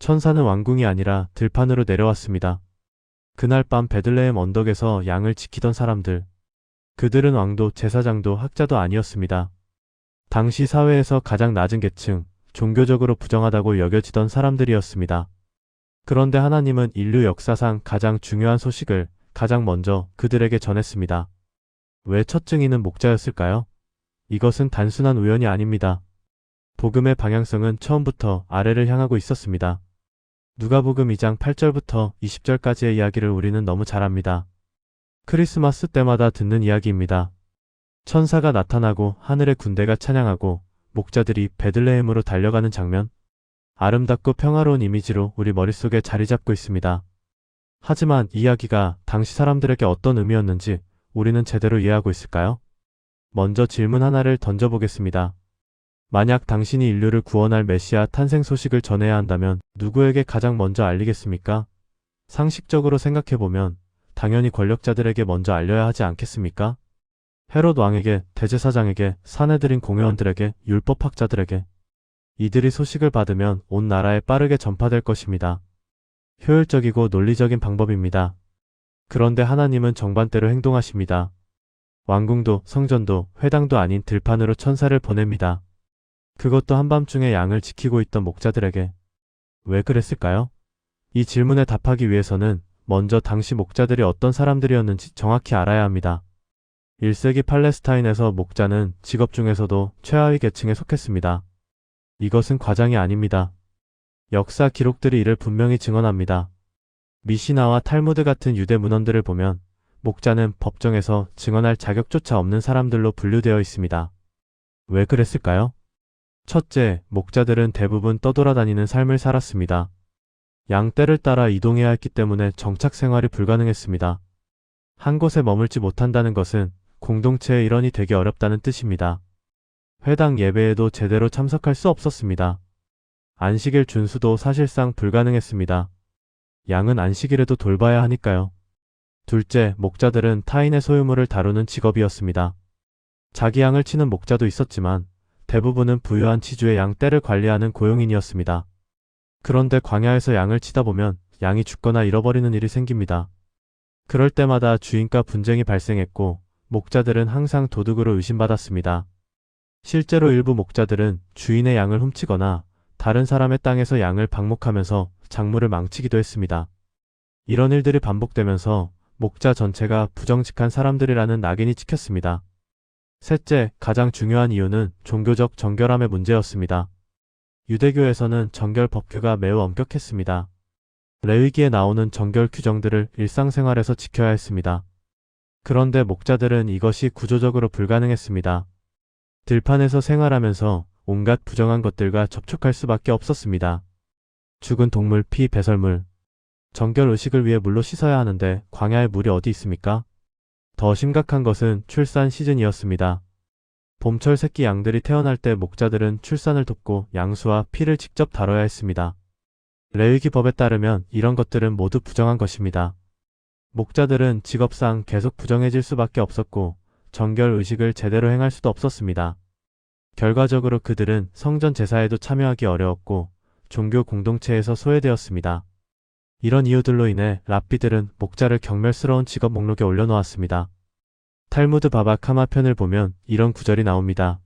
천사는 왕궁이 아니라 들판으로 내려왔습니다. 그날 밤 베들레헴 언덕에서 양을 지키던 사람들. 그들은 왕도 제사장도 학자도 아니었습니다. 당시 사회에서 가장 낮은 계층, 종교적으로 부정하다고 여겨지던 사람들이었습니다. 그런데 하나님은 인류 역사상 가장 중요한 소식을 가장 먼저 그들에게 전했습니다. 왜 첫 증인은 목자였을까요? 이것은 단순한 우연이 아닙니다. 복음의 방향성은 처음부터 아래를 향하고 있었습니다. 누가복음 2장 8절부터 20절까지의 이야기를 우리는 너무 잘 압니다. 크리스마스 때마다 듣는 이야기입니다. 천사가 나타나고 하늘의 군대가 찬양하고 목자들이 베들레헴으로 달려가는 장면. 아름답고 평화로운 이미지로 우리 머릿속에 자리 잡고 있습니다. 하지만 이 이야기가 당시 사람들에게 어떤 의미였는지 우리는 제대로 이해하고 있을까요? 먼저 질문 하나를 던져보겠습니다. 만약 당신이 인류를 구원할 메시아 탄생 소식을 전해야 한다면 누구에게 가장 먼저 알리겠습니까? 상식적으로 생각해보면 당연히 권력자들에게 먼저 알려야 하지 않겠습니까? 헤롯 왕에게, 대제사장에게, 사내들인 공회원들에게, 율법학자들에게. 이들이 소식을 받으면 온 나라에 빠르게 전파될 것입니다. 효율적이고 논리적인 방법입니다. 그런데 하나님은 정반대로 행동하십니다. 왕궁도 성전도 회당도 아닌 들판으로 천사를 보냅니다. 그것도 한밤중에 양을 지키고 있던 목자들에게. 왜 그랬을까요? 이 질문에 답하기 위해서는 먼저 당시 목자들이 어떤 사람들이었는지 정확히 알아야 합니다. 1세기 팔레스타인에서 목자는 직업 중에서도 최하위 계층에 속했습니다. 이것은 과장이 아닙니다. 역사 기록들이 이를 분명히 증언합니다. 미시나와 탈무드 같은 유대 문헌들을 보면 목자는 법정에서 증언할 자격조차 없는 사람들로 분류되어 있습니다. 왜 그랬을까요? 첫째, 목자들은 대부분 떠돌아다니는 삶을 살았습니다. 양떼를 따라 이동해야 했기 때문에 정착 생활이 불가능했습니다. 한 곳에 머물지 못한다는 것은 공동체의 일원이 되기 어렵다는 뜻입니다. 회당 예배에도 제대로 참석할 수 없었습니다. 안식일 준수도 사실상 불가능했습니다. 양은 안식일에도 돌봐야 하니까요. 둘째, 목자들은 타인의 소유물을 다루는 직업이었습니다. 자기 양을 치는 목자도 있었지만 대부분은 부유한 지주의 양떼를 관리하는 고용인이었습니다. 그런데 광야에서 양을 치다 보면 양이 죽거나 잃어버리는 일이 생깁니다. 그럴 때마다 주인과 분쟁이 발생했고 목자들은 항상 도둑으로 의심받았습니다. 실제로 일부 목자들은 주인의 양을 훔치거나 다른 사람의 땅에서 양을 방목하면서 작물을 망치기도 했습니다. 이런 일들이 반복되면서 목자 전체가 부정직한 사람들이라는 낙인이 찍혔습니다. 셋째, 가장 중요한 이유는 종교적 정결함의 문제였습니다. 유대교에서는 정결 법규가 매우 엄격했습니다. 레위기에 나오는 정결 규정들을 일상생활에서 지켜야 했습니다. 그런데 목자들은 이것이 구조적으로 불가능했습니다. 들판에서 생활하면서 온갖 부정한 것들과 접촉할 수밖에 없었습니다. 죽은 동물, 피, 배설물. 정결 의식을 위해 물로 씻어야 하는데 광야에 물이 어디 있습니까? 더 심각한 것은 출산 시즌이었습니다. 봄철 새끼 양들이 태어날 때 목자들은 출산을 돕고 양수와 피를 직접 다뤄야 했습니다. 레위기 법에 따르면 이런 것들은 모두 부정한 것입니다. 목자들은 직업상 계속 부정해질 수밖에 없었고 정결 의식을 제대로 행할 수도 없었습니다. 결과적으로 그들은 성전 제사에도 참여하기 어려웠고 종교 공동체에서 소외되었습니다. 이런 이유들로 인해 랍비들은 목자를 경멸스러운 직업 목록에 올려놓았습니다. 탈무드 바바 카마 편을 보면 이런 구절이 나옵니다.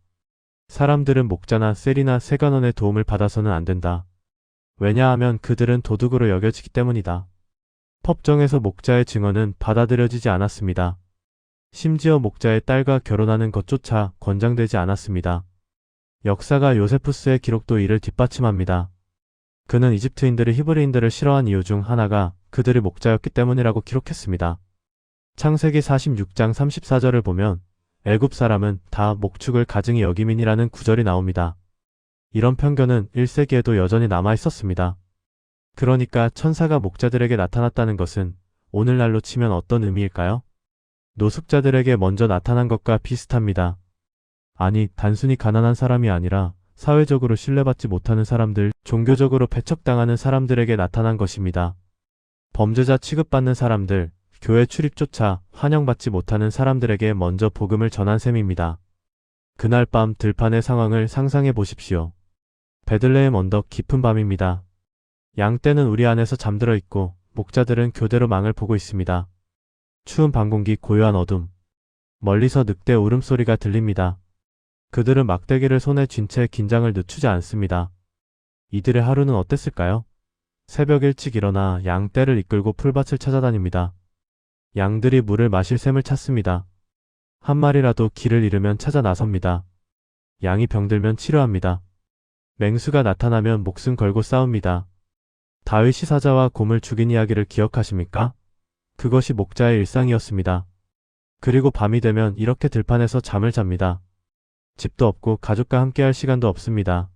사람들은 목자나 세리나 세관원의 도움을 받아서는 안 된다. 왜냐하면 그들은 도둑으로 여겨지기 때문이다. 법정에서 목자의 증언은 받아들여지지 않았습니다. 심지어 목자의 딸과 결혼하는 것조차 권장되지 않았습니다. 역사가 요세푸스의 기록도 이를 뒷받침합니다. 그는 이집트인들이 히브리인들을 싫어한 이유 중 하나가 그들이 목자였기 때문이라고 기록했습니다. 창세기 46장 34절을 보면 애굽 사람은 다 목축을 가증히 여김이니라는 구절이 나옵니다. 이런 편견은 1세기에도 여전히 남아 있었습니다. 그러니까 천사가 목자들에게 나타났다는 것은 오늘날로 치면 어떤 의미일까요? 노숙자들에게 먼저 나타난 것과 비슷합니다. 아니, 단순히 가난한 사람이 아니라 사회적으로 신뢰받지 못하는 사람들, 종교적으로 배척당하는 사람들에게 나타난 것입니다. 범죄자 취급받는 사람들, 교회 출입조차 환영받지 못하는 사람들에게 먼저 복음을 전한 셈입니다. 그날 밤 들판의 상황을 상상해 보십시오. 베들레헴 언덕 깊은 밤입니다. 양떼는 우리 안에서 잠들어 있고 목자들은 교대로 망을 보고 있습니다. 추운 밤 공기 고요한 어둠. 멀리서 늑대 울음소리가 들립니다. 그들은 막대기를 손에 쥔 채 긴장을 늦추지 않습니다. 이들의 하루는 어땠을까요? 새벽 일찍 일어나 양떼를 이끌고 풀밭을 찾아다닙니다. 양들이 물을 마실 샘을 찾습니다. 한 마리라도 길을 잃으면 찾아 나섭니다. 양이 병들면 치료합니다. 맹수가 나타나면 목숨 걸고 싸웁니다. 다윗이 사자와 곰을 죽인 이야기를 기억하십니까? 그것이 목자의 일상이었습니다. 그리고 밤이 되면 이렇게 들판에서 잠을 잡니다. 집도 없고 가족과 함께할 시간도 없습니다.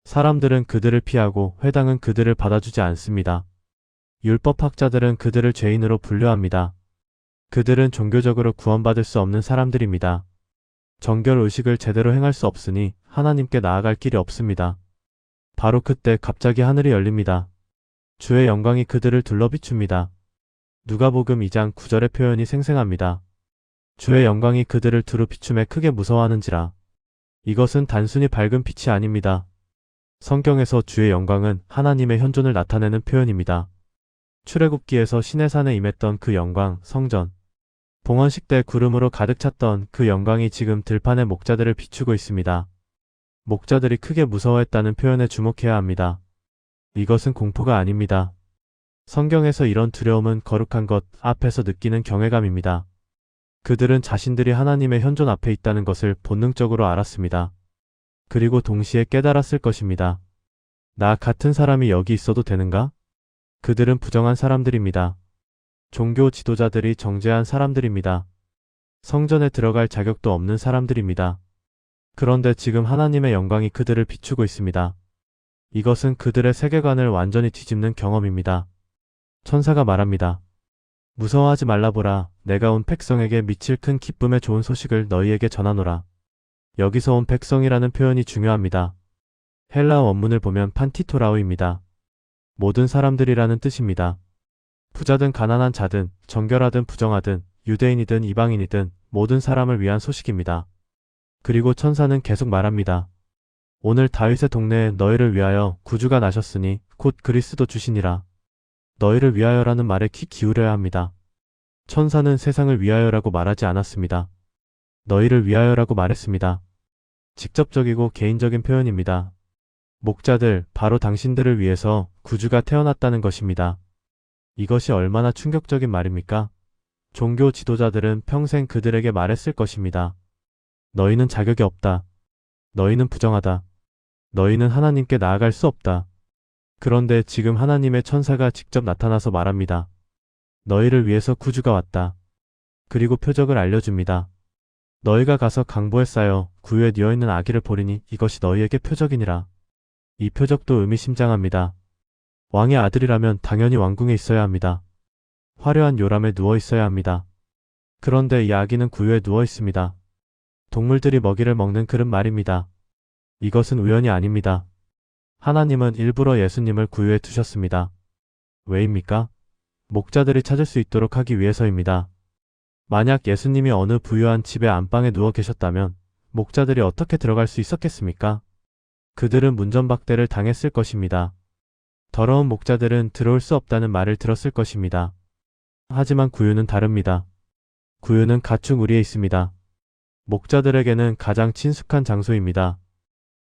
사람들은 그들을 피하고 회당은 그들을 받아주지 않습니다. 율법학자들은 그들을 죄인으로 분류합니다. 그들은 종교적으로 구원받을 수 없는 사람들입니다. 정결 의식을 제대로 행할 수 없으니 하나님께 나아갈 길이 없습니다. 바로 그때 갑자기 하늘이 열립니다. 주의 영광이 그들을 둘러 비춥니다. 누가복음 2장 9절의 표현이 생생합니다. 주의 영광이 그들을 두루 비춤에 크게 무서워하는지라. 이것은 단순히 밝은 빛이 아닙니다. 성경에서 주의 영광은 하나님의 현존을 나타내는 표현입니다. 출애굽기에서 시내산에 임했던 그 영광, 성전. 봉헌식 때 구름으로 가득 찼던 그 영광이 지금 들판의 목자들을 비추고 있습니다. 목자들이 크게 무서워했다는 표현에 주목해야 합니다. 이것은 공포가 아닙니다. 성경에서 이런 두려움은 거룩한 것 앞에서 느끼는 경외감입니다. 그들은 자신들이 하나님의 현존 앞에 있다는 것을 본능적으로 알았습니다. 그리고 동시에 깨달았을 것입니다. 나 같은 사람이 여기 있어도 되는가? 그들은 부정한 사람들입니다. 종교 지도자들이 정죄한 사람들입니다. 성전에 들어갈 자격도 없는 사람들입니다. 그런데 지금 하나님의 영광이 그들을 비추고 있습니다. 이것은 그들의 세계관을 완전히 뒤집는 경험입니다. 천사가 말합니다. 무서워하지 말라보라. 내가 온 백성에게 미칠 큰 기쁨의 좋은 소식을 너희에게 전하노라. 여기서 온 백성이라는 표현이 중요합니다. 헬라어 원문을 보면 판티토라우입니다. 모든 사람들이라는 뜻입니다. 부자든 가난한 자든 정결하든 부정하든 유대인이든 이방인이든 모든 사람을 위한 소식입니다. 그리고 천사는 계속 말합니다. 오늘 다윗의 동네에 너희를 위하여 구주가 나셨으니 곧 그리스도 주시니라. 너희를 위하여라는 말에 귀 기울여야 합니다. 천사는 세상을 위하여라고 말하지 않았습니다. 너희를 위하여라고 말했습니다. 직접적이고 개인적인 표현입니다. 목자들, 바로 당신들을 위해서 구주가 태어났다는 것입니다. 이것이 얼마나 충격적인 말입니까? 종교 지도자들은 평생 그들에게 말했을 것입니다. 너희는 자격이 없다. 너희는 부정하다. 너희는 하나님께 나아갈 수 없다. 그런데 지금 하나님의 천사가 직접 나타나서 말합니다. 너희를 위해서 구주가 왔다. 그리고 표적을 알려줍니다. 너희가 가서 강보에 쌓여 구유에 뉘어있는 아기를 보리니 이것이 너희에게 표적이니라. 이 표적도 의미심장합니다. 왕의 아들이라면 당연히 왕궁에 있어야 합니다. 화려한 요람에 누워 있어야 합니다. 그런데 이 아기는 구유에 누워 있습니다. 동물들이 먹이를 먹는 그릇 말입니다. 이것은 우연이 아닙니다. 하나님은 일부러 예수님을 구유에 두셨습니다. 왜입니까? 목자들이 찾을 수 있도록 하기 위해서입니다. 만약 예수님이 어느 부유한 집의 안방에 누워 계셨다면 목자들이 어떻게 들어갈 수 있었겠습니까? 그들은 문전박대를 당했을 것입니다. 더러운 목자들은 들어올 수 없다는 말을 들었을 것입니다. 하지만 구유는 다릅니다. 구유는 가축 우리에 있습니다. 목자들에게는 가장 친숙한 장소입니다.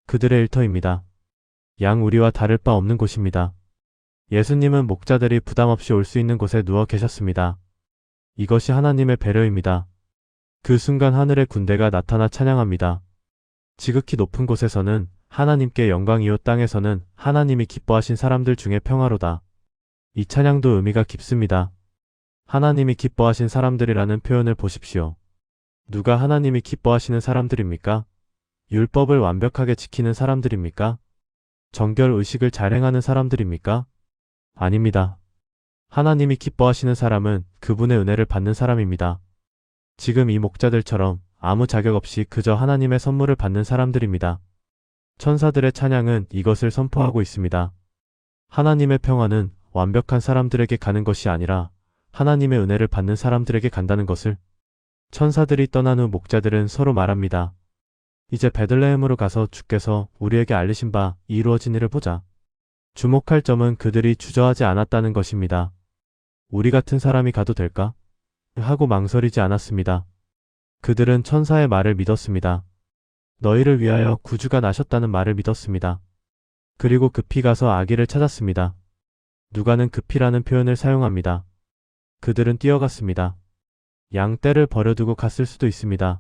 그들의 일터입니다. 양 우리와 다를 바 없는 곳입니다. 예수님은 목자들이 부담 없이 올 수 있는 곳에 누워 계셨습니다. 이것이 하나님의 배려입니다. 그 순간 하늘의 군대가 나타나 찬양합니다. 지극히 높은 곳에서는 하나님께 영광이요 땅에서는 하나님이 기뻐하신 사람들 중에 평화로다. 이 찬양도 의미가 깊습니다. 하나님이 기뻐하신 사람들이라는 표현을 보십시오. 누가 하나님이 기뻐하시는 사람들입니까? 율법을 완벽하게 지키는 사람들입니까? 정결 의식을 잘 행하는 사람들입니까? 아닙니다. 하나님이 기뻐하시는 사람은 그분의 은혜를 받는 사람입니다. 지금 이 목자들처럼 아무 자격 없이 그저 하나님의 선물을 받는 사람들입니다. 천사들의 찬양은 이것을 선포하고 있습니다. 하나님의 평화는 완벽한 사람들에게 가는 것이 아니라 하나님의 은혜를 받는 사람들에게 간다는 것을. 천사들이 떠난 후 목자들은 서로 말합니다. 이제 베들레헴으로 가서 주께서 우리에게 알리신 바 이루어진 일을 보자. 주목할 점은 그들이 주저하지 않았다는 것입니다. 우리 같은 사람이 가도 될까? 하고 망설이지 않았습니다. 그들은 천사의 말을 믿었습니다. 너희를 위하여 구주가 나셨다는 말을 믿었습니다. 그리고 급히 가서 아기를 찾았습니다. 누가는 급히라는 표현을 사용합니다. 그들은 뛰어갔습니다. 양 떼를 버려두고 갔을 수도 있습니다.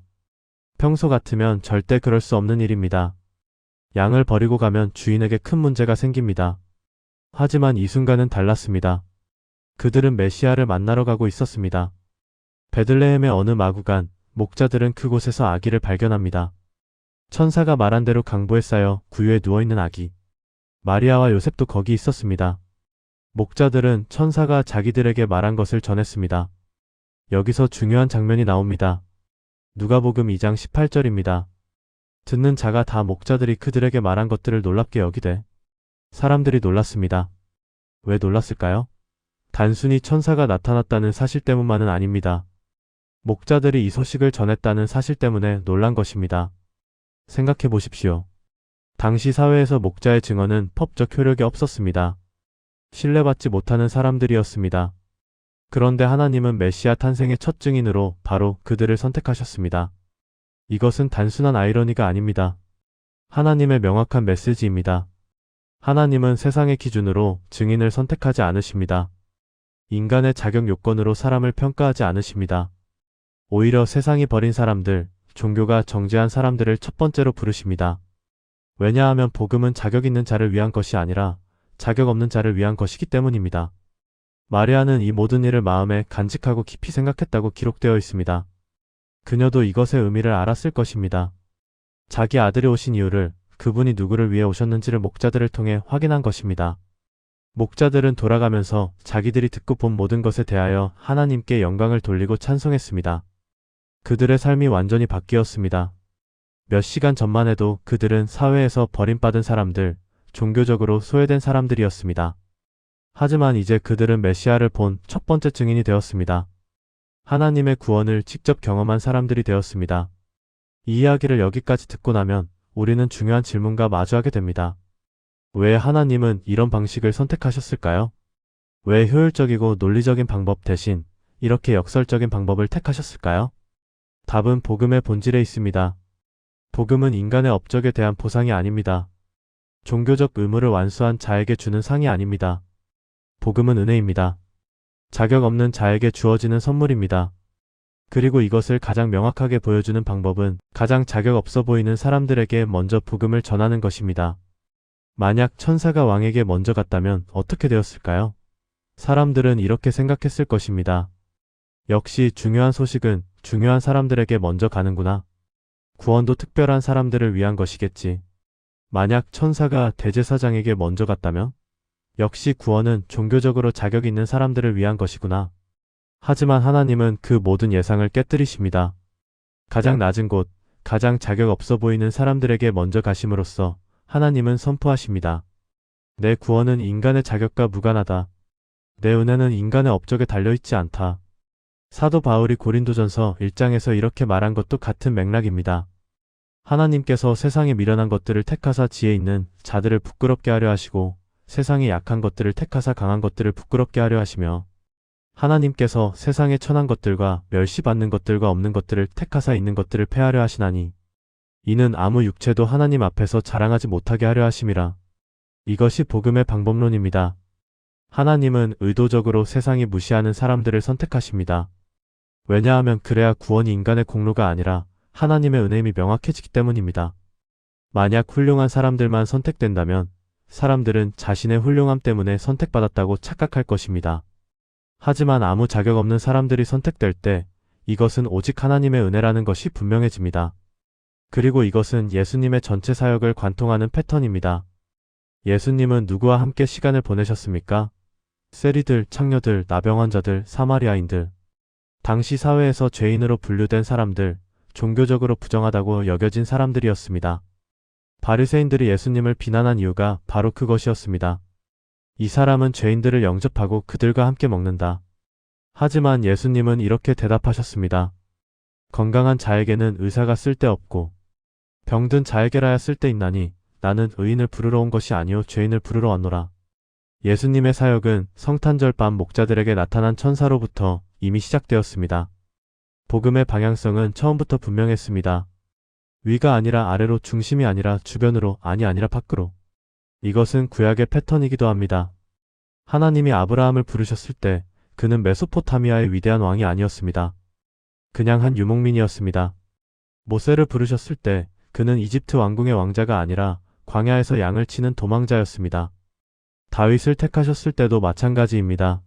평소 같으면 절대 그럴 수 없는 일입니다. 양을 버리고 가면 주인에게 큰 문제가 생깁니다. 하지만 이 순간은 달랐습니다. 그들은 메시아를 만나러 가고 있었습니다. 베들레헴의 어느 마구간, 목자들은 그곳에서 아기를 발견합니다. 천사가 말한 대로 강보에 쌓여 구유에 누워있는 아기. 마리아와 요셉도 거기 있었습니다. 목자들은 천사가 자기들에게 말한 것을 전했습니다. 여기서 중요한 장면이 나옵니다. 누가복음 2장 18절입니다. 듣는 자가 다 목자들이 그들에게 말한 것들을 놀랍게 여기되 사람들이 놀랐습니다. 왜 놀랐을까요? 단순히 천사가 나타났다는 사실 때문만은 아닙니다. 목자들이 이 소식을 전했다는 사실 때문에 놀란 것입니다. 생각해 보십시오. 당시 사회에서 목자의 증언은 법적 효력이 없었습니다. 신뢰받지 못하는 사람들이었습니다. 그런데 하나님은 메시아 탄생의 첫 증인으로 바로 그들을 선택하셨습니다. 이것은 단순한 아이러니가 아닙니다. 하나님의 명확한 메시지입니다. 하나님은 세상의 기준으로 증인을 선택하지 않으십니다. 인간의 자격 요건으로 사람을 평가하지 않으십니다. 오히려 세상이 버린 사람들, 종교가 정죄한 사람들을 첫 번째로 부르십니다. 왜냐하면 복음은 자격 있는 자를 위한 것이 아니라 자격 없는 자를 위한 것이기 때문입니다. 마리아는 이 모든 일을 마음에 간직하고 깊이 생각했다고 기록되어 있습니다. 그녀도 이것의 의미를 알았을 것입니다. 자기 아들이 오신 이유를, 그분이 누구를 위해 오셨는지를 목자들을 통해 확인한 것입니다. 목자들은 돌아가면서 자기들이 듣고 본 모든 것에 대하여 하나님께 영광을 돌리고 찬송했습니다. 그들의 삶이 완전히 바뀌었습니다. 몇 시간 전만 해도 그들은 사회에서 버림받은 사람들, 종교적으로 소외된 사람들이었습니다. 하지만 이제 그들은 메시아를 본 첫 번째 증인이 되었습니다. 하나님의 구원을 직접 경험한 사람들이 되었습니다. 이 이야기를 여기까지 듣고 나면 우리는 중요한 질문과 마주하게 됩니다. 왜 하나님은 이런 방식을 선택하셨을까요? 왜 효율적이고 논리적인 방법 대신 이렇게 역설적인 방법을 택하셨을까요? 답은 복음의 본질에 있습니다. 복음은 인간의 업적에 대한 보상이 아닙니다. 종교적 의무를 완수한 자에게 주는 상이 아닙니다. 복음은 은혜입니다. 자격 없는 자에게 주어지는 선물입니다. 그리고 이것을 가장 명확하게 보여주는 방법은 가장 자격 없어 보이는 사람들에게 먼저 복음을 전하는 것입니다. 만약 천사가 왕에게 먼저 갔다면 어떻게 되었을까요? 사람들은 이렇게 생각했을 것입니다. 역시 중요한 소식은 중요한 사람들에게 먼저 가는구나. 구원도 특별한 사람들을 위한 것이겠지. 만약 천사가 대제사장에게 먼저 갔다면? 역시 구원은 종교적으로 자격 있는 사람들을 위한 것이구나. 하지만 하나님은 그 모든 예상을 깨뜨리십니다. 가장 낮은 곳, 가장 자격 없어 보이는 사람들에게 먼저 가심으로써 하나님은 선포하십니다. 내 구원은 인간의 자격과 무관하다. 내 은혜는 인간의 업적에 달려있지 않다. 사도 바울이 고린도전서 1장에서 이렇게 말한 것도 같은 맥락입니다. 하나님께서 세상에 미련한 것들을 택하사 지혜 있는 자들을 부끄럽게 하려 하시고 세상에 약한 것들을 택하사 강한 것들을 부끄럽게 하려 하시며 하나님께서 세상에 천한 것들과 멸시받는 것들과 없는 것들을 택하사 있는 것들을 패하려 하시나니 이는 아무 육체도 하나님 앞에서 자랑하지 못하게 하려 하심이라. 이것이 복음의 방법론입니다. 하나님은 의도적으로 세상이 무시하는 사람들을 선택하십니다. 왜냐하면 그래야 구원이 인간의 공로가 아니라 하나님의 은혜임이 명확해지기 때문입니다. 만약 훌륭한 사람들만 선택된다면 사람들은 자신의 훌륭함 때문에 선택받았다고 착각할 것입니다. 하지만 아무 자격 없는 사람들이 선택될 때 이것은 오직 하나님의 은혜라는 것이 분명해집니다. 그리고 이것은 예수님의 전체 사역을 관통하는 패턴입니다. 예수님은 누구와 함께 시간을 보내셨습니까? 세리들, 창녀들, 나병 환자들, 사마리아인들. 당시 사회에서 죄인으로 분류된 사람들, 종교적으로 부정하다고 여겨진 사람들이었습니다. 바리새인들이 예수님을 비난한 이유가 바로 그것이었습니다. 이 사람은 죄인들을 영접하고 그들과 함께 먹는다. 하지만 예수님은 이렇게 대답하셨습니다. 건강한 자에게는 의사가 쓸데없고 병든 자에게라야 쓸데있나니 나는 의인을 부르러 온 것이 아니요 죄인을 부르러 왔노라. 예수님의 사역은 성탄절 밤 목자들에게 나타난 천사로부터 이미 시작되었습니다. 복음의 방향성은 처음부터 분명했습니다. 위가 아니라 아래로, 중심이 아니라 주변으로, 아니라 밖으로. 이것은 구약의 패턴이기도 합니다. 하나님이 아브라함을 부르셨을 때 그는 메소포타미아의 위대한 왕이 아니었습니다. 그냥 한 유목민이었습니다. 모세를 부르셨을 때 그는 이집트 왕궁의 왕자가 아니라 광야에서 양을 치는 도망자였습니다. 다윗을 택하셨을 때도 마찬가지입니다.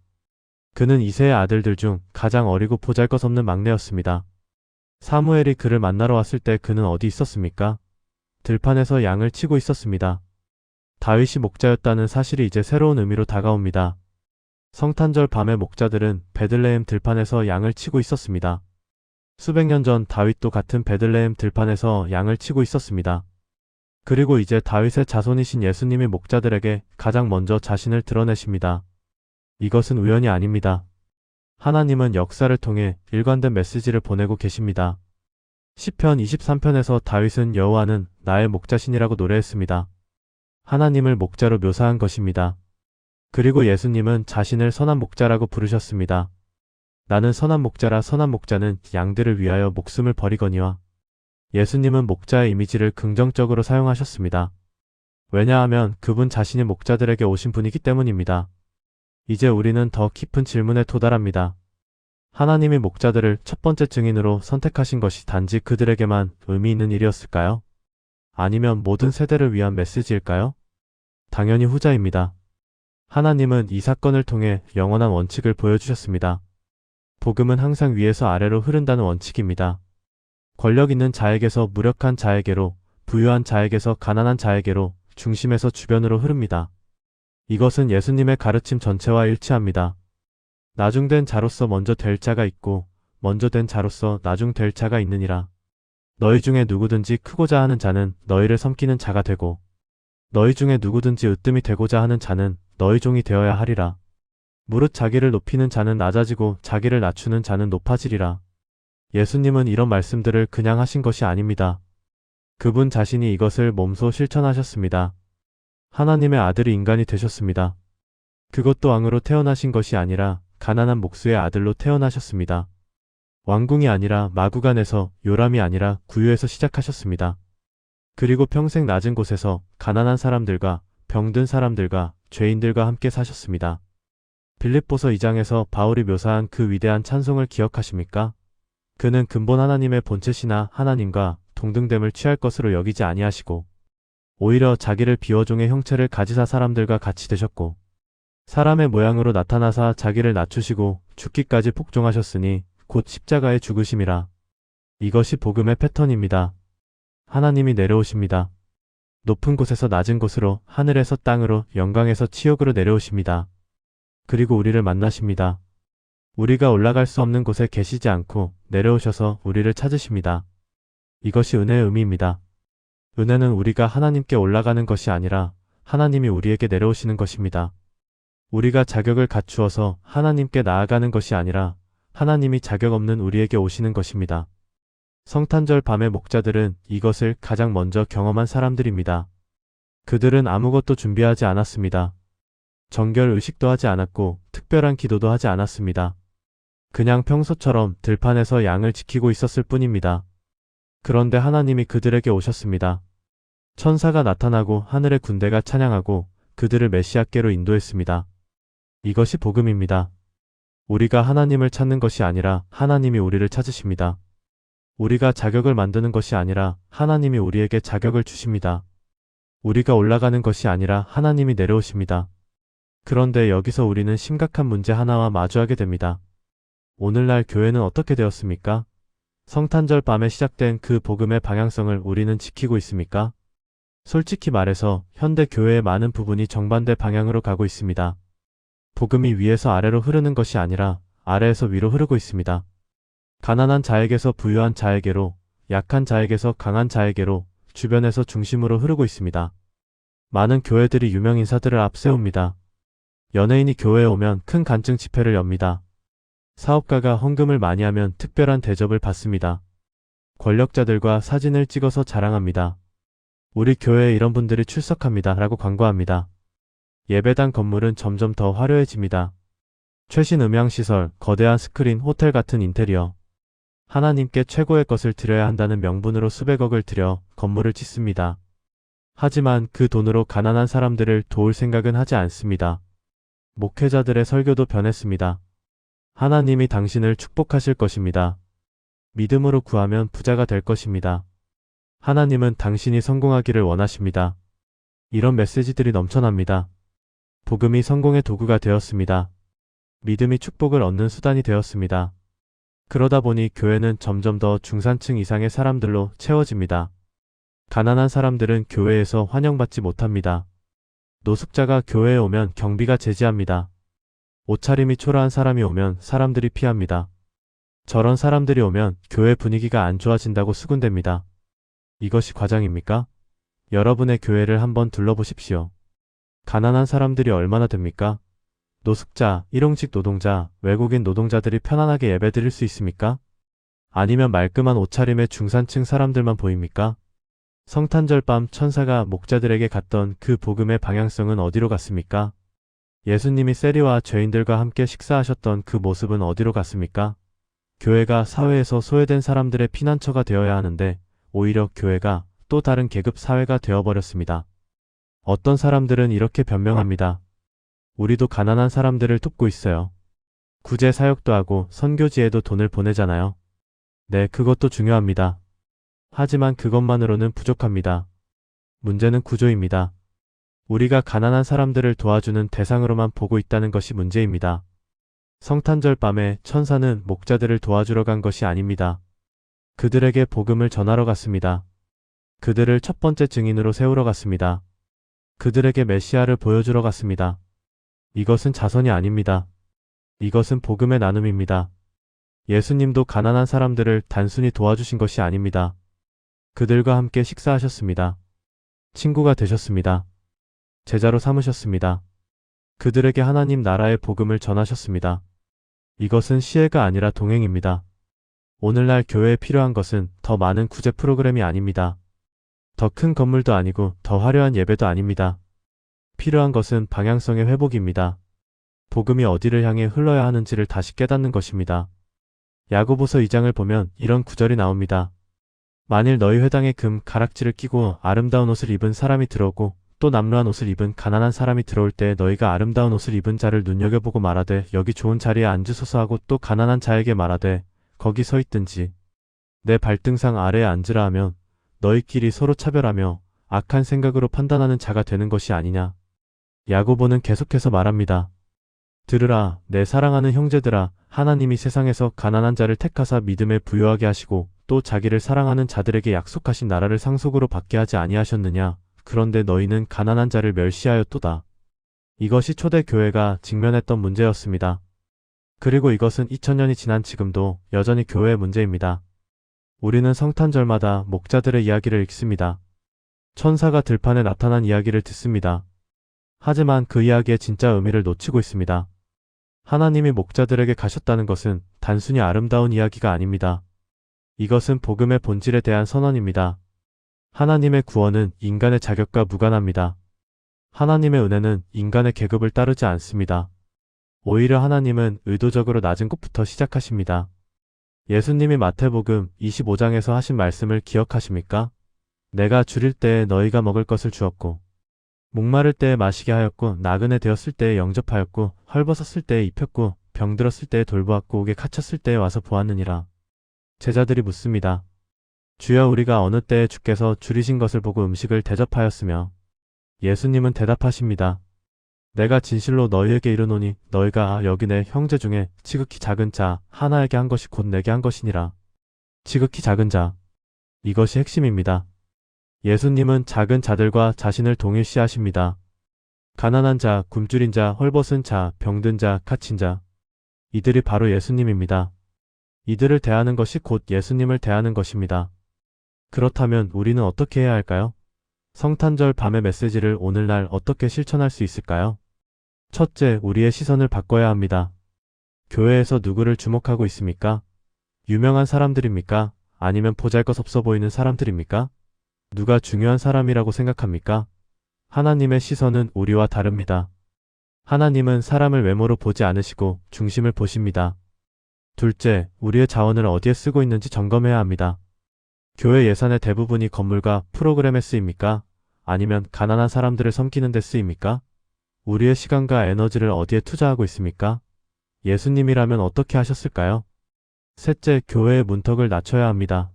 그는 이새의 아들들 중 가장 어리고 보잘것없는 막내였습니다. 사무엘이 그를 만나러 왔을 때 그는 어디 있었습니까? 들판에서 양을 치고 있었습니다. 다윗이 목자였다는 사실이 이제 새로운 의미로 다가옵니다. 성탄절 밤의 목자들은 베들레헴 들판에서 양을 치고 있었습니다. 수백 년 전 다윗도 같은 베들레헴 들판에서 양을 치고 있었습니다. 그리고 이제 다윗의 자손이신 예수님이 목자들에게 가장 먼저 자신을 드러내십니다. 이것은 우연이 아닙니다. 하나님은 역사를 통해 일관된 메시지를 보내고 계십니다. 시편 23편에서 다윗은 여호와는 나의 목자신이라고 노래했습니다. 하나님을 목자로 묘사한 것입니다. 그리고 예수님은 자신을 선한 목자라고 부르셨습니다. 나는 선한 목자라. 선한 목자는 양들을 위하여 목숨을 버리거니와. 예수님은 목자의 이미지를 긍정적으로 사용하셨습니다. 왜냐하면 그분 자신이 목자들에게 오신 분이기 때문입니다. 이제 우리는 더 깊은 질문에 도달합니다. 하나님이 목자들을 첫 번째 증인으로 선택하신 것이 단지 그들에게만 의미 있는 일이었을까요? 아니면 모든 세대를 위한 메시지일까요? 당연히 후자입니다. 하나님은 이 사건을 통해 영원한 원칙을 보여주셨습니다. 복음은 항상 위에서 아래로 흐른다는 원칙입니다. 권력 있는 자에게서 무력한 자에게로, 부유한 자에게서 가난한 자에게로, 중심에서 주변으로 흐릅니다. 이것은 예수님의 가르침 전체와 일치합니다. 나중된 자로서 먼저 될 자가 있고 먼저 된 자로서 나중 될 자가 있느니라. 너희 중에 누구든지 크고자 하는 자는 너희를 섬기는 자가 되고 너희 중에 누구든지 으뜸이 되고자 하는 자는 너희 종이 되어야 하리라. 무릇 자기를 높이는 자는 낮아지고 자기를 낮추는 자는 높아지리라. 예수님은 이런 말씀들을 그냥 하신 것이 아닙니다. 그분 자신이 이것을 몸소 실천하셨습니다. 하나님의 아들이 인간이 되셨습니다. 그것도 왕으로 태어나신 것이 아니라 가난한 목수의 아들로 태어나셨습니다. 왕궁이 아니라 마구간에서, 요람이 아니라 구유에서 시작하셨습니다. 그리고 평생 낮은 곳에서 가난한 사람들과 병든 사람들과 죄인들과 함께 사셨습니다. 빌립보서 2장에서 바울이 묘사한 그 위대한 찬송을 기억하십니까? 그는 근본 하나님의 본체시나 하나님과 동등됨을 취할 것으로 여기지 아니하시고 오히려 자기를 비워 종의 형체를 가지사 사람들과 같이 되셨고 사람의 모양으로 나타나사 자기를 낮추시고 죽기까지 복종하셨으니 곧 십자가에 죽으심이라. 이것이 복음의 패턴입니다. 하나님이 내려오십니다. 높은 곳에서 낮은 곳으로, 하늘에서 땅으로, 영광에서 치욕으로 내려오십니다. 그리고 우리를 만나십니다. 우리가 올라갈 수 없는 곳에 계시지 않고 내려오셔서 우리를 찾으십니다. 이것이 은혜의 의미입니다. 은혜는 우리가 하나님께 올라가는 것이 아니라 하나님이 우리에게 내려오시는 것입니다. 우리가 자격을 갖추어서 하나님께 나아가는 것이 아니라 하나님이 자격 없는 우리에게 오시는 것입니다. 성탄절 밤의 목자들은 이것을 가장 먼저 경험한 사람들입니다. 그들은 아무것도 준비하지 않았습니다. 정결 의식도 하지 않았고 특별한 기도도 하지 않았습니다. 그냥 평소처럼 들판에서 양을 지키고 있었을 뿐입니다. 그런데 하나님이 그들에게 오셨습니다. 천사가 나타나고 하늘의 군대가 찬양하고 그들을 메시아께로 인도했습니다. 이것이 복음입니다. 우리가 하나님을 찾는 것이 아니라 하나님이 우리를 찾으십니다. 우리가 자격을 만드는 것이 아니라 하나님이 우리에게 자격을 주십니다. 우리가 올라가는 것이 아니라 하나님이 내려오십니다. 그런데 여기서 우리는 심각한 문제 하나와 마주하게 됩니다. 오늘날 교회는 어떻게 되었습니까? 성탄절 밤에 시작된 그 복음의 방향성을 우리는 지키고 있습니까? 솔직히 말해서 현대 교회의 많은 부분이 정반대 방향으로 가고 있습니다. 복음이 위에서 아래로 흐르는 것이 아니라 아래에서 위로 흐르고 있습니다. 가난한 자에게서 부유한 자에게로, 약한 자에게서 강한 자에게로, 주변에서 중심으로 흐르고 있습니다. 많은 교회들이 유명 인사들을 앞세웁니다. 연예인이 교회에 오면 큰 간증 집회를 엽니다. 사업가가 헌금을 많이 하면 특별한 대접을 받습니다. 권력자들과 사진을 찍어서 자랑합니다. 우리 교회에 이런 분들이 출석합니다 라고 광고합니다. 예배당 건물은 점점 더 화려해집니다. 최신 음향시설, 거대한 스크린, 호텔 같은 인테리어. 하나님께 최고의 것을 드려야 한다는 명분으로 수백억을 들여 건물을 짓습니다. 하지만 그 돈으로 가난한 사람들을 도울 생각은 하지 않습니다. 목회자들의 설교도 변했습니다. 하나님이 당신을 축복하실 것입니다. 믿음으로 구하면 부자가 될 것입니다. 하나님은 당신이 성공하기를 원하십니다. 이런 메시지들이 넘쳐납니다. 복음이 성공의 도구가 되었습니다. 믿음이 축복을 얻는 수단이 되었습니다. 그러다 보니 교회는 점점 더 중산층 이상의 사람들로 채워집니다. 가난한 사람들은 교회에서 환영받지 못합니다. 노숙자가 교회에 오면 경비가 제지합니다. 옷차림이 초라한 사람이 오면 사람들이 피합니다. 저런 사람들이 오면 교회 분위기가 안 좋아진다고 수군댑니다. 이것이 과장입니까? 여러분의 교회를 한번 둘러보십시오. 가난한 사람들이 얼마나 됩니까? 노숙자, 일용직 노동자, 외국인 노동자들이 편안하게 예배드릴 수 있습니까? 아니면 말끔한 옷차림의 중산층 사람들만 보입니까? 성탄절 밤 천사가 목자들에게 갔던 그 복음의 방향성은 어디로 갔습니까? 예수님이 세리와 죄인들과 함께 식사하셨던 그 모습은 어디로 갔습니까? 교회가 사회에서 소외된 사람들의 피난처가 되어야 하는데 오히려 교회가 또 다른 계급 사회가 되어버렸습니다. 어떤 사람들은 이렇게 변명합니다. 우리도 가난한 사람들을 돕고 있어요. 구제 사역도 하고 선교지에도 돈을 보내잖아요. 네, 그것도 중요합니다. 하지만 그것만으로는 부족합니다. 문제는 구조입니다. 우리가 가난한 사람들을 도와주는 대상으로만 보고 있다는 것이 문제입니다. 성탄절 밤에 천사는 목자들을 도와주러 간 것이 아닙니다. 그들에게 복음을 전하러 갔습니다. 그들을 첫 번째 증인으로 세우러 갔습니다. 그들에게 메시아를 보여주러 갔습니다. 이것은 자선이 아닙니다. 이것은 복음의 나눔입니다. 예수님도 가난한 사람들을 단순히 도와주신 것이 아닙니다. 그들과 함께 식사하셨습니다. 친구가 되셨습니다. 제자로 삼으셨습니다. 그들에게 하나님 나라의 복음을 전하셨습니다. 이것은 시혜가 아니라 동행입니다. 오늘날 교회에 필요한 것은 더 많은 구제 프로그램이 아닙니다. 더 큰 건물도 아니고 더 화려한 예배도 아닙니다. 필요한 것은 방향성의 회복입니다. 복음이 어디를 향해 흘러야 하는지를 다시 깨닫는 것입니다. 야고보서 2장을 보면 이런 구절이 나옵니다. 만일 너희 회당에 금 가락지를 끼고 아름다운 옷을 입은 사람이 들어오고 또 남루한 옷을 입은 가난한 사람이 들어올 때 너희가 아름다운 옷을 입은 자를 눈여겨보고 말하되 여기 좋은 자리에 앉으소서 하고 또 가난한 자에게 말하되 거기 서 있든지 내 발등상 아래에 앉으라 하면 너희끼리 서로 차별하며 악한 생각으로 판단하는 자가 되는 것이 아니냐. 야고보는 계속해서 말합니다. 들으라, 내 사랑하는 형제들아, 하나님이 세상에서 가난한 자를 택하사 믿음에 부요하게 하시고 또 자기를 사랑하는 자들에게 약속하신 나라를 상속으로 받게 하지 아니하셨느냐. 그런데 너희는 가난한 자를 멸시하였도다. 이것이 초대 교회가 직면했던 문제였습니다. 그리고 이것은 2000년이 지난 지금도 여전히 교회의 문제입니다. 우리는 성탄절마다 목자들의 이야기를 읽습니다. 천사가 들판에 나타난 이야기를 듣습니다. 하지만 그 이야기의 진짜 의미를 놓치고 있습니다. 하나님이 목자들에게 가셨다는 것은 단순히 아름다운 이야기가 아닙니다. 이것은 복음의 본질에 대한 선언입니다. 하나님의 구원은 인간의 자격과 무관합니다. 하나님의 은혜는 인간의 계급을 따르지 않습니다. 오히려 하나님은 의도적으로 낮은 곳부터 시작하십니다. 예수님이 마태복음 25장에서 하신 말씀을 기억하십니까? 내가 줄일 때에 너희가 먹을 것을 주었고 목마를 때에 마시게 하였고 나그네 되었을 때에 영접하였고 헐벗었을 때에 입혔고 병들었을 때에 돌보았고 옥에 갇혔을 때에 와서 보았느니라. 제자들이 묻습니다. 주여 우리가 어느 때에 주께서 줄이신 것을 보고 음식을 대접하였으며 예수님은 대답하십니다. 내가 진실로 너희에게 이르노니 너희가 여기 내 형제 중에 지극히 작은 자 하나에게 한 것이 곧 내게 한 것이니라. 지극히 작은 자. 이것이 핵심입니다. 예수님은 작은 자들과 자신을 동일시하십니다. 가난한 자, 굶주린 자, 헐벗은 자, 병든 자, 갇힌 자. 이들이 바로 예수님입니다. 이들을 대하는 것이 곧 예수님을 대하는 것입니다. 그렇다면 우리는 어떻게 해야 할까요? 성탄절 밤의 메시지를 오늘날 어떻게 실천할 수 있을까요? 첫째, 우리의 시선을 바꿔야 합니다. 교회에서 누구를 주목하고 있습니까? 유명한 사람들입니까? 아니면 보잘것없어 보이는 사람들입니까? 누가 중요한 사람이라고 생각합니까? 하나님의 시선은 우리와 다릅니다. 하나님은 사람을 외모로 보지 않으시고 중심을 보십니다. 둘째, 우리의 자원을 어디에 쓰고 있는지 점검해야 합니다. 교회 예산의 대부분이 건물과 프로그램에 쓰입니까? 아니면 가난한 사람들을 섬기는 데 쓰입니까? 우리의 시간과 에너지를 어디에 투자하고 있습니까? 예수님이라면 어떻게 하셨을까요? 셋째, 교회의 문턱을 낮춰야 합니다.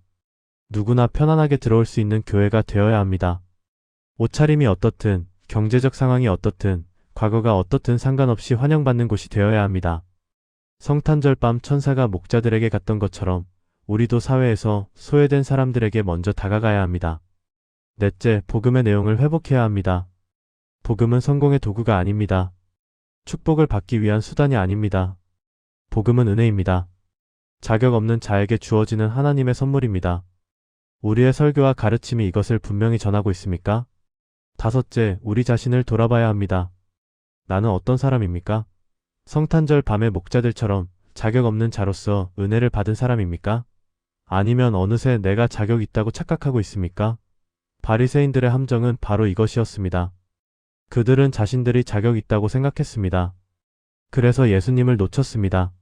누구나 편안하게 들어올 수 있는 교회가 되어야 합니다. 옷차림이 어떻든, 경제적 상황이 어떻든, 과거가 어떻든 상관없이 환영받는 곳이 되어야 합니다. 성탄절 밤 천사가 목자들에게 갔던 것처럼 우리도 사회에서 소외된 사람들에게 먼저 다가가야 합니다. 넷째, 복음의 내용을 회복해야 합니다. 복음은 성공의 도구가 아닙니다. 축복을 받기 위한 수단이 아닙니다. 복음은 은혜입니다. 자격 없는 자에게 주어지는 하나님의 선물입니다. 우리의 설교와 가르침이 이것을 분명히 전하고 있습니까? 다섯째, 우리 자신을 돌아봐야 합니다. 나는 어떤 사람입니까? 성탄절 밤의 목자들처럼 자격 없는 자로서 은혜를 받은 사람입니까? 아니면 어느새 내가 자격 있다고 착각하고 있습니까? 바리새인들의 함정은 바로 이것이었습니다. 그들은 자신들이 자격 있다고 생각했습니다. 그래서 예수님을 놓쳤습니다.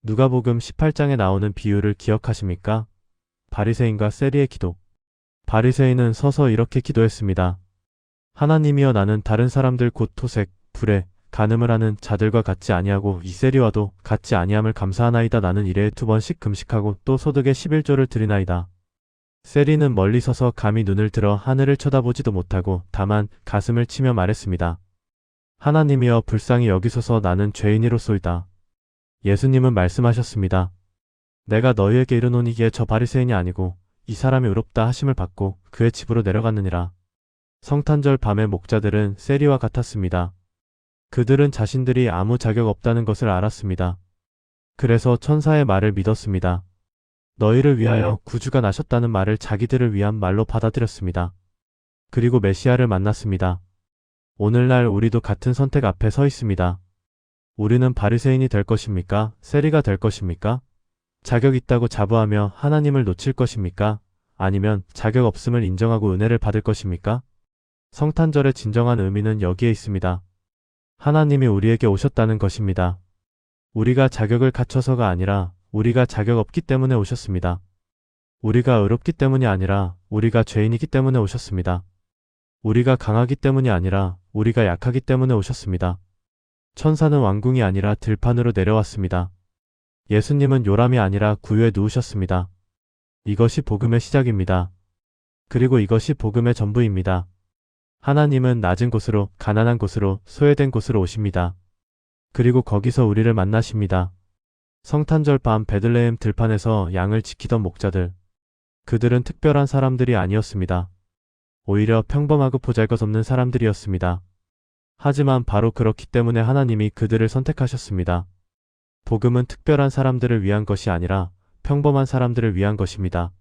누가복음 18장에 나오는 비유를 기억하십니까? 바리새인과 세리의 기도. 바리새인은 서서 이렇게 기도했습니다. 하나님이여, 나는 다른 사람들 곧 토색, 불에, 간음을 하는 자들과 같지 아니하고 이 세리와도 같지 아니함을 감사하나이다. 나는 일에 2번씩 금식하고 또 소득의 11조를 드리나이다. 세리는 멀리 서서 감히 눈을 들어 하늘을 쳐다보지도 못하고 다만 가슴을 치며 말했습니다. 하나님이여, 불쌍히 여기소서. 나는 죄인이로소이다. 예수님은 말씀하셨습니다. 내가 너희에게 이르노니기에 저 바리새인이 아니고 이 사람이 의롭다 하심을 받고 그의 집으로 내려갔느니라. 성탄절 밤의 목자들은 세리와 같았습니다. 그들은 자신들이 아무 자격 없다는 것을 알았습니다. 그래서 천사의 말을 믿었습니다. 너희를 위하여 구주가 나셨다는 말을 자기들을 위한 말로 받아들였습니다. 그리고 메시아를 만났습니다. 오늘날 우리도 같은 선택 앞에 서 있습니다. 우리는 바리새인이 될 것입니까? 세리가 될 것입니까? 자격 있다고 자부하며 하나님을 놓칠 것입니까? 아니면 자격 없음을 인정하고 은혜를 받을 것입니까? 성탄절의 진정한 의미는 여기에 있습니다. 하나님이 우리에게 오셨다는 것입니다. 우리가 자격을 갖춰서가 아니라 우리가 자격 없기 때문에 오셨습니다. 우리가 의롭기 때문이 아니라 우리가 죄인이기 때문에 오셨습니다. 우리가 강하기 때문이 아니라 우리가 약하기 때문에 오셨습니다. 천사는 왕궁이 아니라 들판으로 내려왔습니다. 예수님은 요람이 아니라 구유에 누우셨습니다. 이것이 복음의 시작입니다. 그리고 이것이 복음의 전부입니다. 하나님은 낮은 곳으로, 가난한 곳으로, 소외된 곳으로 오십니다. 그리고 거기서 우리를 만나십니다. 성탄절 밤 베들레헴 들판에서 양을 지키던 목자들. 그들은 특별한 사람들이 아니었습니다. 오히려 평범하고 보잘것없는 사람들이었습니다. 하지만 바로 그렇기 때문에 하나님이 그들을 선택하셨습니다. 복음은 특별한 사람들을 위한 것이 아니라 평범한 사람들을 위한 것입니다.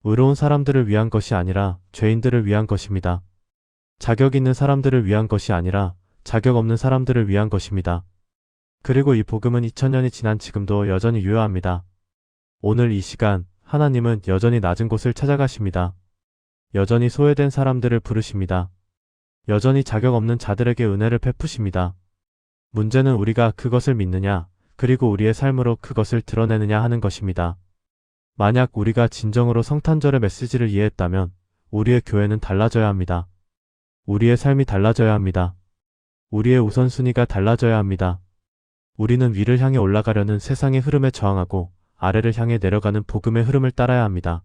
의로운 사람들을 위한 것이 아니라 죄인들을 위한 것입니다. 자격 있는 사람들을 위한 것이 아니라 자격 없는 사람들을 위한 것입니다. 그리고 이 복음은 2000년이 지난 지금도 여전히 유효합니다. 오늘 이 시간 하나님은 여전히 낮은 곳을 찾아가십니다. 여전히 소외된 사람들을 부르십니다. 여전히 자격 없는 자들에게 은혜를 베푸십니다. 문제는 우리가 그것을 믿느냐, 그리고 우리의 삶으로 그것을 드러내느냐 하는 것입니다. 만약 우리가 진정으로 성탄절의 메시지를 이해했다면 우리의 교회는 달라져야 합니다. 우리의 삶이 달라져야 합니다. 우리의 우선순위가 달라져야 합니다. 우리는 위를 향해 올라가려는 세상의 흐름에 저항하고 아래를 향해 내려가는 복음의 흐름을 따라야 합니다.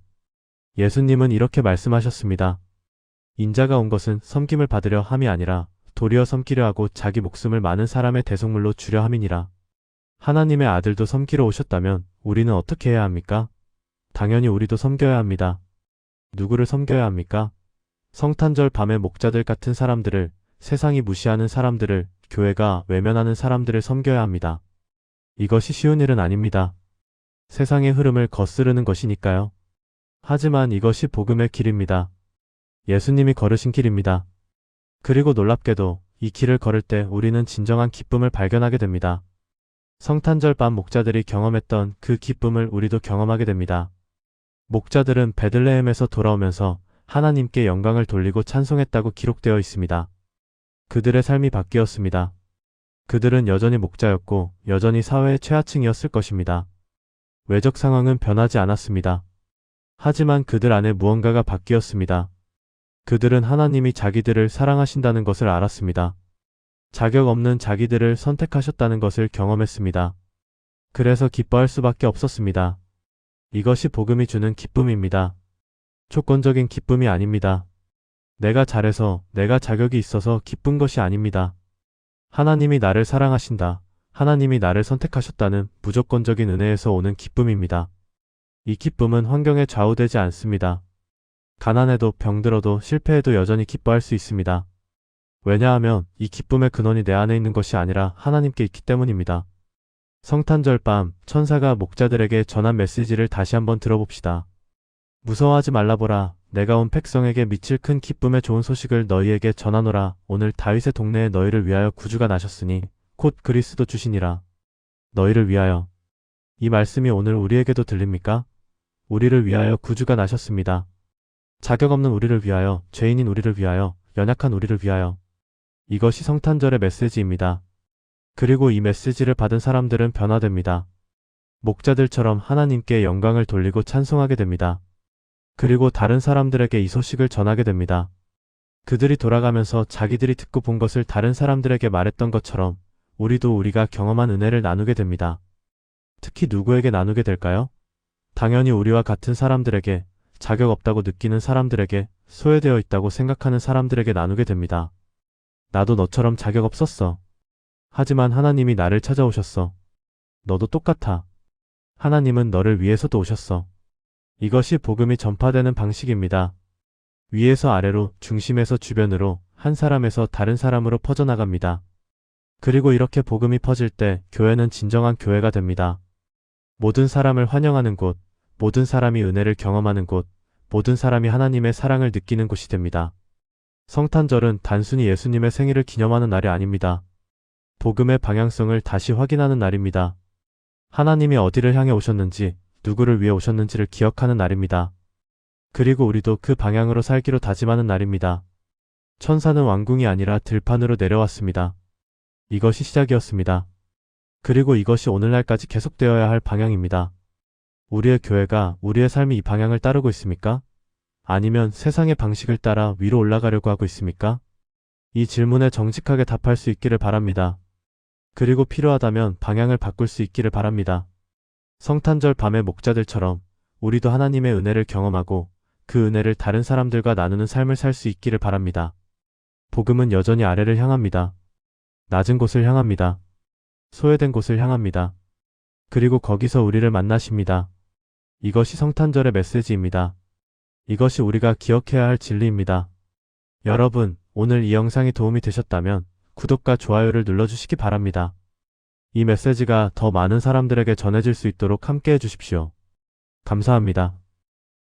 예수님은 이렇게 말씀하셨습니다. 인자가 온 것은 섬김을 받으려 함이 아니라 도리어 섬기려 하고 자기 목숨을 많은 사람의 대속물로 주려 함이니라. 하나님의 아들도 섬기러 오셨다면 우리는 어떻게 해야 합니까? 당연히 우리도 섬겨야 합니다. 누구를 섬겨야 합니까? 성탄절 밤의 목자들 같은 사람들을, 세상이 무시하는 사람들을, 교회가 외면하는 사람들을 섬겨야 합니다. 이것이 쉬운 일은 아닙니다. 세상의 흐름을 거스르는 것이니까요. 하지만 이것이 복음의 길입니다. 예수님이 걸으신 길입니다. 그리고 놀랍게도 이 길을 걸을 때 우리는 진정한 기쁨을 발견하게 됩니다. 성탄절 밤 목자들이 경험했던 그 기쁨을 우리도 경험하게 됩니다. 목자들은 베들레헴에서 돌아오면서 하나님께 영광을 돌리고 찬송했다고 기록되어 있습니다. 그들의 삶이 바뀌었습니다. 그들은 여전히 목자였고 여전히 사회의 최하층이었을 것입니다. 외적 상황은 변하지 않았습니다. 하지만 그들 안에 무언가가 바뀌었습니다. 그들은 하나님이 자기들을 사랑하신다는 것을 알았습니다. 자격 없는 자기들을 선택하셨다는 것을 경험했습니다. 그래서 기뻐할 수밖에 없었습니다. 이것이 복음이 주는 기쁨입니다. 조건적인 기쁨이 아닙니다. 내가 잘해서, 내가 자격이 있어서 기쁜 것이 아닙니다. 하나님이 나를 사랑하신다. 하나님이 나를 선택하셨다는 무조건적인 은혜에서 오는 기쁨입니다. 이 기쁨은 환경에 좌우되지 않습니다. 가난해도 병들어도 실패해도 여전히 기뻐할 수 있습니다. 왜냐하면 이 기쁨의 근원이 내 안에 있는 것이 아니라 하나님께 있기 때문입니다. 성탄절 밤 천사가 목자들에게 전한 메시지를 다시 한번 들어봅시다. 무서워하지 말라보라. 내가 온 백성에게 미칠 큰 기쁨의 좋은 소식을 너희에게 전하노라. 오늘 다윗의 동네에 너희를 위하여 구주가 나셨으니 곧 그리스도 주시니라. 너희를 위하여. 이 말씀이 오늘 우리에게도 들립니까? 우리를 위하여 구주가 나셨습니다. 자격 없는 우리를 위하여, 죄인인 우리를 위하여, 연약한 우리를 위하여. 이것이 성탄절의 메시지입니다. 그리고 이 메시지를 받은 사람들은 변화됩니다. 목자들처럼 하나님께 영광을 돌리고 찬송하게 됩니다. 그리고 다른 사람들에게 이 소식을 전하게 됩니다. 그들이 돌아가면서 자기들이 듣고 본 것을 다른 사람들에게 말했던 것처럼 우리도 우리가 경험한 은혜를 나누게 됩니다. 특히 누구에게 나누게 될까요? 당연히 우리와 같은 사람들에게, 자격 없다고 느끼는 사람들에게, 소외되어 있다고 생각하는 사람들에게 나누게 됩니다. 나도 너처럼 자격 없었어. 하지만 하나님이 나를 찾아오셨어. 너도 똑같아. 하나님은 너를 위해서도 오셨어. 이것이 복음이 전파되는 방식입니다. 위에서 아래로, 중심에서 주변으로, 한 사람에서 다른 사람으로 퍼져나갑니다. 그리고 이렇게 복음이 퍼질 때 교회는 진정한 교회가 됩니다. 모든 사람을 환영하는 곳, 모든 사람이 은혜를 경험하는 곳, 모든 사람이 하나님의 사랑을 느끼는 곳이 됩니다. 성탄절은 단순히 예수님의 생일을 기념하는 날이 아닙니다. 복음의 방향성을 다시 확인하는 날입니다. 하나님이 어디를 향해 오셨는지, 누구를 위해 오셨는지를 기억하는 날입니다. 그리고 우리도 그 방향으로 살기로 다짐하는 날입니다. 천사는 왕궁이 아니라 들판으로 내려왔습니다. 이것이 시작이었습니다. 그리고 이것이 오늘날까지 계속되어야 할 방향입니다. 우리의 교회가, 우리의 삶이 이 방향을 따르고 있습니까? 아니면 세상의 방식을 따라 위로 올라가려고 하고 있습니까? 이 질문에 정직하게 답할 수 있기를 바랍니다. 그리고 필요하다면 방향을 바꿀 수 있기를 바랍니다. 성탄절 밤의 목자들처럼 우리도 하나님의 은혜를 경험하고 그 은혜를 다른 사람들과 나누는 삶을 살 수 있기를 바랍니다. 복음은 여전히 아래를 향합니다. 낮은 곳을 향합니다. 소외된 곳을 향합니다. 그리고 거기서 우리를 만나십니다. 이것이 성탄절의 메시지입니다. 이것이 우리가 기억해야 할 진리입니다. 여러분, 오늘 이 영상이 도움이 되셨다면 구독과 좋아요를 눌러주시기 바랍니다. 이 메시지가 더 많은 사람들에게 전해질 수 있도록 함께 해주십시오. 감사합니다.